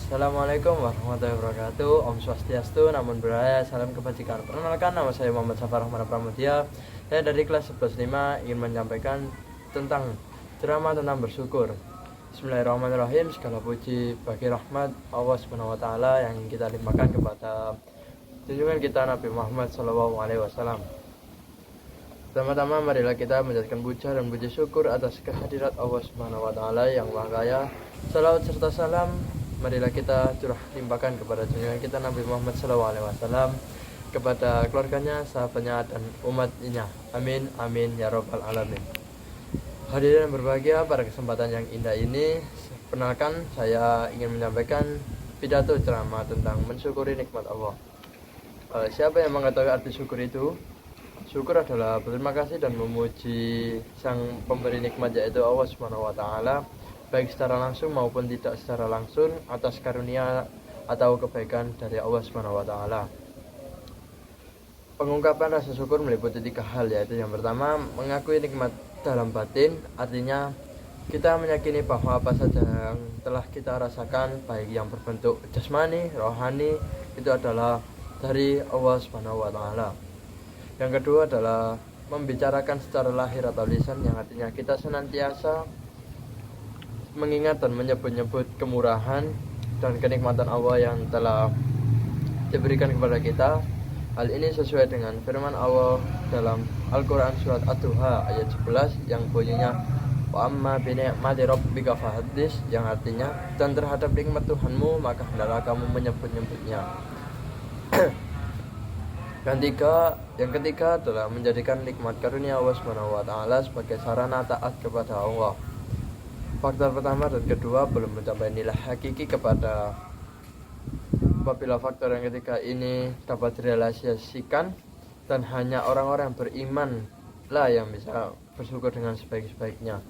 Assalamualaikum warahmatullahi wabarakatuh. Om Swastiastu, Namo Buddhaya, salam kebajikan. Perkenalkan, nama saya Muhammad Safar Rahman Pramudia. Saya dari kelas 11.5 ingin menyampaikan tentang ceramah tentang bersyukur. Bismillahirrahmanirrahim. Segala puji bagi rahmat Allah Subhanahu wa taala yang kita limpahkan kepada junjungan kita Nabi Muhammad SAW. Pertama-tama marilah kita menjadikan puja dan puji syukur atas kehadirat Allah Subhanahu wa taala yang Maha Kaya. Salawat serta salam marilah kita curah limpahkan kepada junjungan kita Nabi Muhammad SAW, kepada keluarganya, sahabatnya, dan umatnya. Amin, amin, ya robbal alamin. Hadirin yang berbahagia, pada kesempatan yang indah ini, perkenalkan saya ingin menyampaikan pidato ceramah tentang mensyukuri nikmat Allah. Siapa yang mengetahui arti syukur itu? Syukur adalah berterima kasih dan memuji sang pemberi nikmat, yaitu Allah Subhanahu wa taala, baik secara langsung maupun tidak secara langsung, atas karunia atau kebaikan dari Allah Subhanahu wa taala. Pengungkapan rasa syukur meliputi 3 hal, yaitu yang pertama, mengakui nikmat dalam batin, artinya kita meyakini bahwa apa saja yang telah kita rasakan, baik yang berbentuk jasmani, rohani, itu adalah dari Allah Subhanahu wa taala. Yang kedua adalah membicarakan secara lahir atau lisan, yang artinya kita senantiasa mengingat dan menyebut-nyebut kemurahan dan kenikmatan Allah yang telah diberikan kepada kita. Hal ini sesuai dengan firman Allah dalam Al-Quran surat Ad-Duha ayat 11 yang bunyinya wa amma bi ni'mati rabbika fahaddits, yang artinya dan terhadap nikmat Tuhanmu maka hendaklah kamu menyebut-nyebutnya. Yang ketiga adalah menjadikan nikmat karunia Allah Subhanahu wa taala sebagai sarana taat kepada Allah. Faktor pertama dan kedua belum mencapai nilai hakiki kepada apabila faktor yang ketiga ini dapat direalisasikan, dan hanya orang-orang yang beriman lah yang bisa bersyukur dengan sebaik-baiknya.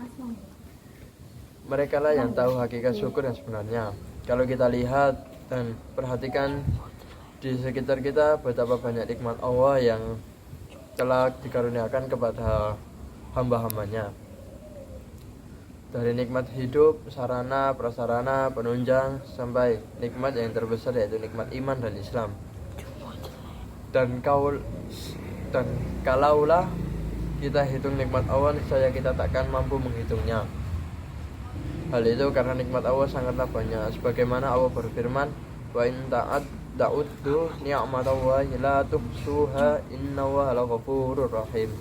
Mereka lah yang tahu hakikat syukur yang sebenarnya. Kalau kita lihat dan perhatikan di sekitar kita, betapa banyak nikmat Allah yang telah dikaruniakan kepada hamba-hambanya. Dari nikmat hidup, sarana, prasarana, penunjang, sampai nikmat yang terbesar, yaitu nikmat iman dan Islam. Dan kalaulah kita hitung nikmat Allah, niscaya kita takkan mampu menghitungnya. Hal itu karena nikmat Allah sangatlah banyak. Sebagaimana Allah berfirman, wa in ta'uddu ni'matallahi la tuhsuha innallaha laghafurur rahim,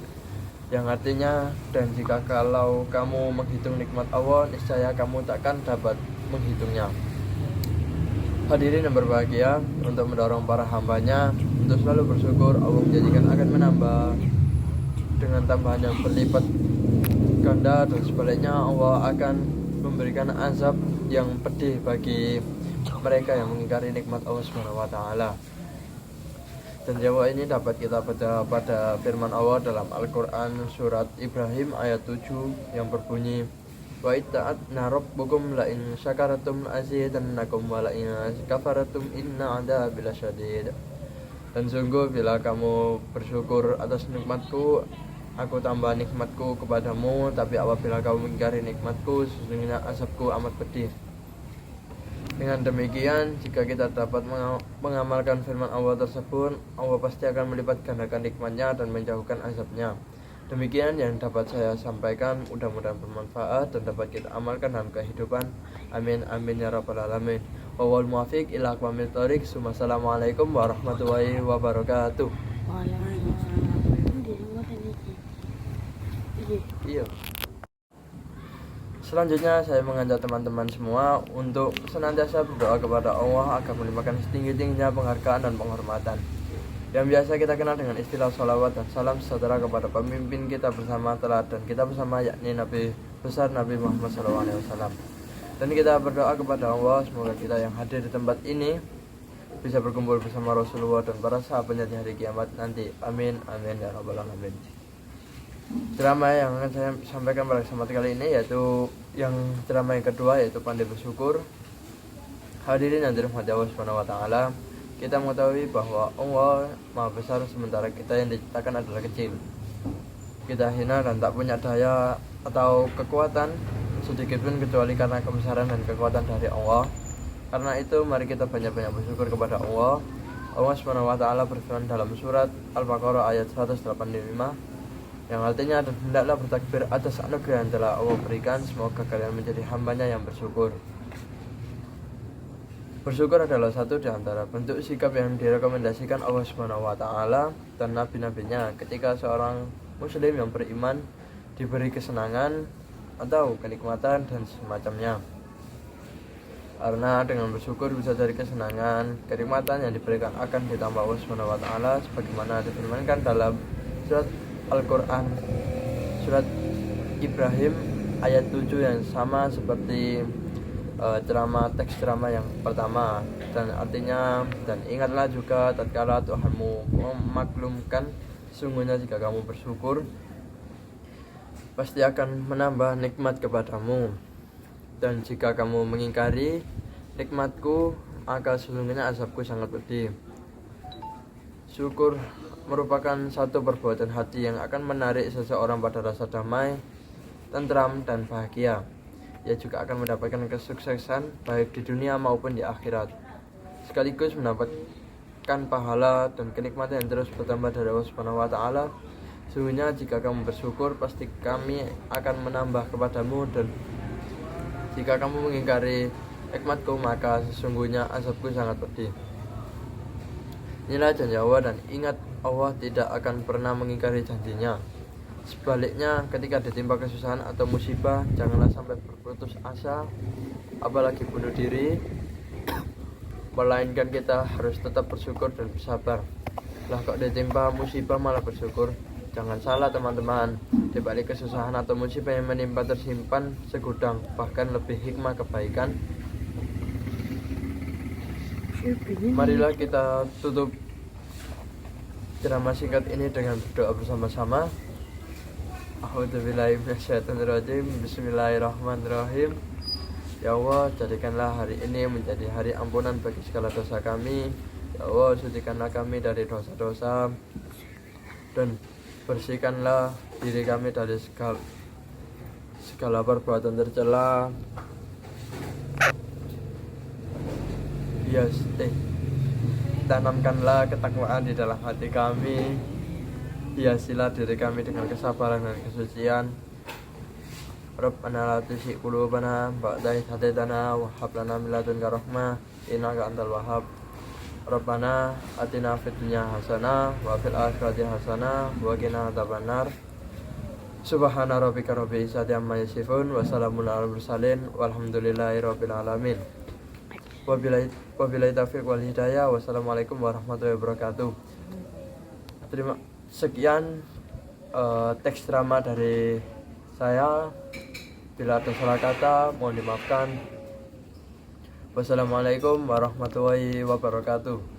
yang artinya dan jika kalau kamu menghitung nikmat Allah, niscaya kamu takkan dapat menghitungnya. Hadirin yang berbahagia, untuk mendorong para hambanya untuk selalu bersyukur, Allah menjanjikan akan menambah dengan tambahan yang berlipat ganda, dan sebaliknya Allah akan memberikan azab yang pedih bagi mereka yang mengingkari nikmat Allah Subhanahu wa taala. Dan jawaban ini dapat kita baca pada firman Allah dalam Al-Quran surat Ibrahim ayat 7 yang berbunyi wa itta'adna rabbukum la in syakaratum azidannakum wa la in kafaratum inna adzabi lasyadid. Dan sungguh bila kamu bersyukur atas nikmatku, aku tambah nikmatku kepadamu, tapi apabila kamu mengingkari nikmatku, sesungguhnya azabku amat pedih. Dengan demikian, jika kita dapat mengamalkan firman Allah tersebut, Allah pasti akan melipat gandakan nikmatnya dan menjauhkan azabnya. Demikian yang dapat saya sampaikan, mudah-mudahan bermanfaat dan dapat kita amalkan dalam kehidupan. Amin, amin, ya rabbal alamin. Wal muwaffiq ila aqwamit thoriq. Assalamualaikum warahmatullahi wabarakatuh. Iya. Selanjutnya saya mengajak teman-teman semua untuk senantiasa berdoa kepada Allah agar melimpahkan setinggi-tingginya penghargaan dan penghormatan yang biasa kita kenal dengan istilah sholawat dan salam sejahtera kepada pemimpin kita bersama teladan kita bersama, yakni Nabi besar Nabi Muhammad SAW. Dan kita berdoa kepada Allah semoga kita yang hadir di tempat ini bisa berkumpul bersama Rasulullah dan para sahabatnya di hari kiamat nanti. Amin, amin, ya rabbal alamin. Ceramah yang akan saya sampaikan pada kesempatan kali ini yaitu ceramah yang kedua, yaitu pandai bersyukur. Hadirin yang dirahmati Allah Subhanahu wa taala, kita mengetahui bahwa Allah Maha Besar sementara kita yang diciptakan adalah kecil. Kita hina dan tak punya daya atau kekuatan sedikit pun kecuali karena kebesaran dan kekuatan dari Allah. Karena itu mari kita banyak-banyak bersyukur kepada Allah. Allah Subhanahu wa taala berfirman dalam surat Al-Baqarah ayat 185 yang artinya, dan hendaklah bertakbir atas anugerah yang telah Allah berikan, semoga kalian menjadi hambanya yang bersyukur. Bersyukur adalah satu di antara bentuk sikap yang direkomendasikan Allah Subhanahu wa taala dan nabi-nabinya ketika seorang muslim yang beriman diberi kesenangan atau kenikmatan dan semacamnya. Karena dengan bersyukur bisa dari kesenangan, kenikmatan yang diberikan akan ditambah Allah Subhanahu wa taala sebagaimana difirmankan dalam surat Al-Quran surat Ibrahim ayat 7 yang sama seperti teks ceramah yang pertama, dan artinya, dan ingatlah juga tatkala Tuhanmu memaklumkan, sungguhnya jika kamu bersyukur pasti akan menambah nikmat kepadamu, dan jika kamu mengingkari nikmatku maka sesungguhnya azabku sangat pedih. Syukur merupakan satu perbuatan hati yang akan menarik seseorang pada rasa damai, tentram, dan bahagia. Ia juga akan mendapatkan kesuksesan baik di dunia maupun di akhirat, sekaligus mendapatkan pahala dan kenikmatan yang terus bertambah dari Allah Subhanahu wa taala. Sesungguhnya jika kamu bersyukur pasti kami akan menambah kepadamu, dan jika kamu mengingkari nikmatku maka sesungguhnya azabku sangat pedih. Inilah janji Allah, dan ingat, Allah tidak akan pernah mengingkari janjinya. Sebaliknya, ketika ditimpa kesusahan atau musibah, janganlah sampai berputus asa, apalagi bunuh diri, melainkan kita harus tetap bersyukur dan bersabar. Lah kok ditimpa musibah malah bersyukur? Jangan salah teman-teman, di balik kesusahan atau musibah yang menimpa tersimpan segudang, bahkan lebih hikmah kebaikan. Marilah kita tutup ceramah singkat ini dengan berdoa bersama-sama. A'udzubillahi minasyaitonirrajim. Bismillahirrahmanirrahim. Ya Allah, jadikanlah hari ini menjadi hari ampunan bagi segala dosa kami. Ya Allah, sucikanlah kami dari dosa-dosa dan bersihkanlah diri kami dari segala perbuatan tercela. Tanamkanlah ketakwaan di dalam hati kami. Hiasilah diri kami dengan kesabaran dan kesucian. Rabbana la tuzigh qulubana ba'da idh hadaytana wa hab lana min ladunka rahmah innaka antal wahhab. Rabbana atina fid dunya hasanah wa fil akhirati hasanah wa qina adzabannar. Subhana rabbika rabbil izzati amma yasifun wa salamun alal mursalin walhamdulillahi rabbil alamin. Wabillahi taufiq wal hidayah. Wassalamualaikum warahmatullahi wabarakatuh. Sekian teks drama dari saya. Bila ada salah kata mohon dimaafkan. Wassalamualaikum warahmatullahi wabarakatuh.